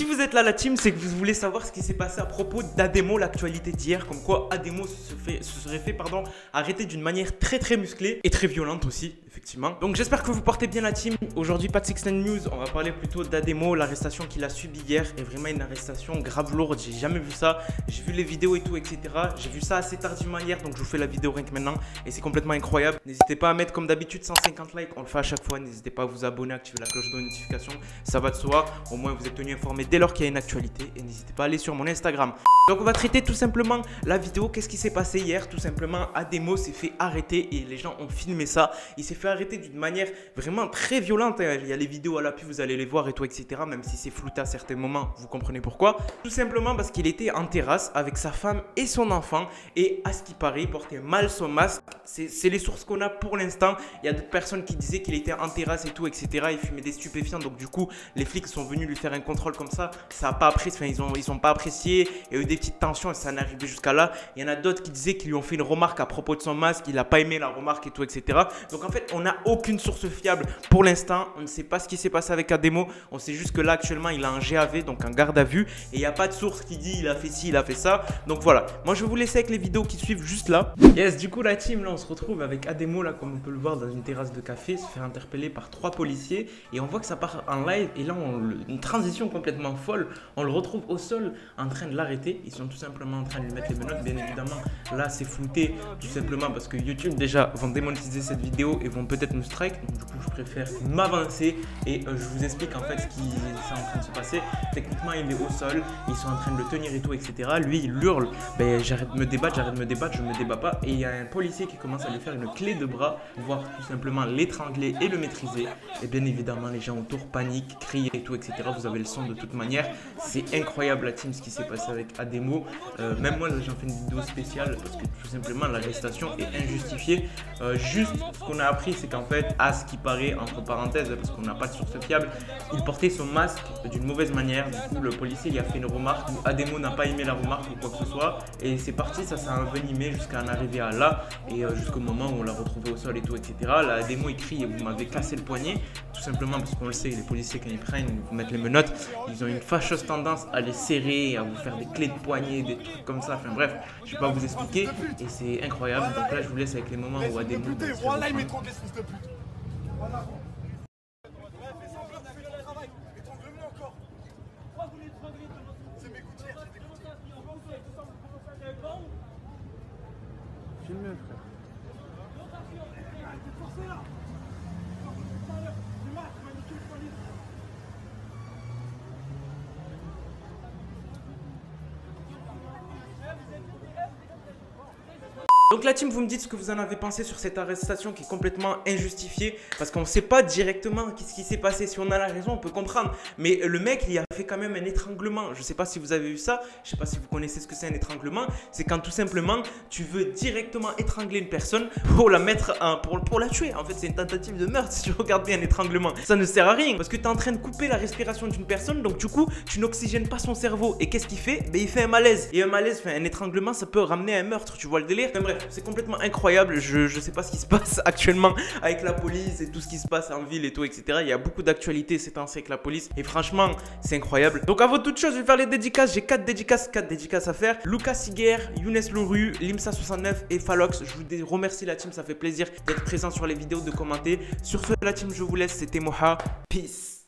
Si vous êtes là la team, c'est que vous voulez savoir ce qui s'est passé à propos d'Ademo, l'actualité d'hier, comme quoi Ademo se serait fait arrêter d'une manière très musclée et très violente aussi, effectivement. Donc j'espère que vous portez bien la team. Aujourd'hui pas de 16 News, on va parler plutôt d'Ademo, l'arrestation qu'il a subie hier est vraiment une arrestation grave lourde, j'ai jamais vu ça, j'ai vu les vidéos et tout etc. J'ai vu ça assez tardivement hier, donc je vous fais la vidéo rien que maintenant et c'est complètement incroyable. N'hésitez pas à mettre comme d'habitude 150 likes, on le fait à chaque fois, n'hésitez pas à vous abonner, activer la cloche de notification, ça va de soi, au moins vous êtes tenu informé dès lors qu'il y a une actualité et n'hésitez pas à aller sur mon Instagram. Donc on va traiter tout simplement la vidéo, qu'est-ce qui s'est passé hier. Tout simplement Ademo s'est fait arrêter et les gens ont filmé ça. Il s'est fait arrêter d'une manière vraiment très violente, il y a les vidéos à l'appui, vous allez les voir et tout etc. Même si c'est flouté à certains moments, vous comprenez pourquoi. Tout simplement parce qu'il était en terrasse avec sa femme et son enfant et à ce qui paraît il portait mal son masque. C'est les sources qu'on a pour l'instant. Il y a d'autres personnes qui disaient qu'il était en terrasse et tout etc. Il fumait des stupéfiants, donc du coup les flics sont venus lui faire un contrôle comme ça a pas apprécié, ils ont pas apprécié, il y a eu des petites tensions et ça en est arrivé jusqu'à là. Il y en a d'autres qui disaient qu'ils lui ont fait une remarque à propos de son masque, il n'a pas aimé la remarque et tout etc. Donc en fait on n'a aucune source fiable pour l'instant, on ne sait pas ce qui s'est passé avec Ademo, on sait juste que là actuellement il a un GAV, donc un garde à vue, et il n'y a pas de source qui dit il a fait ci, il a fait ça. Donc voilà, moi je vais vous laisser avec les vidéos qui suivent juste là. Yes, du coup la team, là on se retrouve avec Ademo là comme on peut le voir dans une terrasse de café, se faire interpeller par 3 policiers et on voit que ça part en live et là une transition complètement folle, on le retrouve au sol en train de l'arrêter. Ils sont tout simplement en train de lui mettre les menottes, bien évidemment là c'est flouté tout simplement parce que YouTube déjà vont démonétiser cette vidéo et vont peut-être nous strike, donc du coup je préfère m'avancer et je vous explique en fait ce qui est en train de se passer. Techniquement il est au sol, ils sont en train de le tenir et tout etc. Lui il hurle, ben, j'arrête de me débattre, je me débat pas, et il y a un policier qui commence à lui faire une clé de bras, voire tout simplement l'étrangler et le maîtriser, et bien évidemment les gens autour paniquent, crient et tout etc. Vous avez le son de toute manière. C'est incroyable la team ce qui s'est passé avec Ademo. Même moi j'en fais une vidéo spéciale parce que tout simplement l'arrestation est injustifiée. Juste ce qu'on a appris c'est qu'en fait, à ce qui paraît, entre parenthèses parce qu'on n'a pas de source fiable, il portait son masque d'une mauvaise manière. Du coup le policier il a fait une remarque où Ademo n'a pas aimé la remarque ou quoi que ce soit et c'est parti, ça s'est envenimé jusqu'à en arriver à là et jusqu'au moment où on l'a retrouvé au sol et tout etc. Là Ademo il crie, vous m'avez cassé le poignet, tout simplement parce qu'on le sait, les policiers quand ils prennent, ils vous mettent les menottes, ils ont une fâcheuse tendance à les serrer, à vous faire des clés de poignet, des trucs comme ça, enfin bref, je vais pas vous expliquer et c'est incroyable. Donc là je vous laisse avec les moments où Ademo filme frère. Donc la team, vous me dites ce que vous en avez pensé sur cette arrestation qui est complètement injustifiée parce qu'on ne sait pas directement ce qui s'est passé. Si on a la raison, on peut comprendre. Mais le mec, il a fait quand même un étranglement. Je ne sais pas si vous avez vu ça. Je ne sais pas si vous connaissez ce que c'est un étranglement. C'est quand tout simplement, tu veux directement étrangler une personne pour la mettre, pour la tuer. En fait, c'est une tentative de meurtre si tu regardes bien un étranglement. Ça ne sert à rien parce que tu es en train de couper la respiration d'une personne. Donc du coup, tu n'oxygènes pas son cerveau. Et qu'est-ce qu'il fait? Ben, il fait un malaise. Et un malaise, un étranglement, ça peut ramener à un meurtre. Tu vois le délire? Enfin, bref. C'est complètement incroyable, je sais pas ce qui se passe actuellement avec la police et tout ce qui se passe en ville et tout etc. Il y a beaucoup d'actualités ces temps-ci avec la police et franchement c'est incroyable. Donc avant toute chose je vais faire les dédicaces, j'ai 4 dédicaces à faire. Lucas Siguer, Younes Loru, Limsa69 et Falox. Je vous remercie la team, ça fait plaisir d'être présent sur les vidéos, de commenter. Sur ce la team je vous laisse, c'était Moha, peace.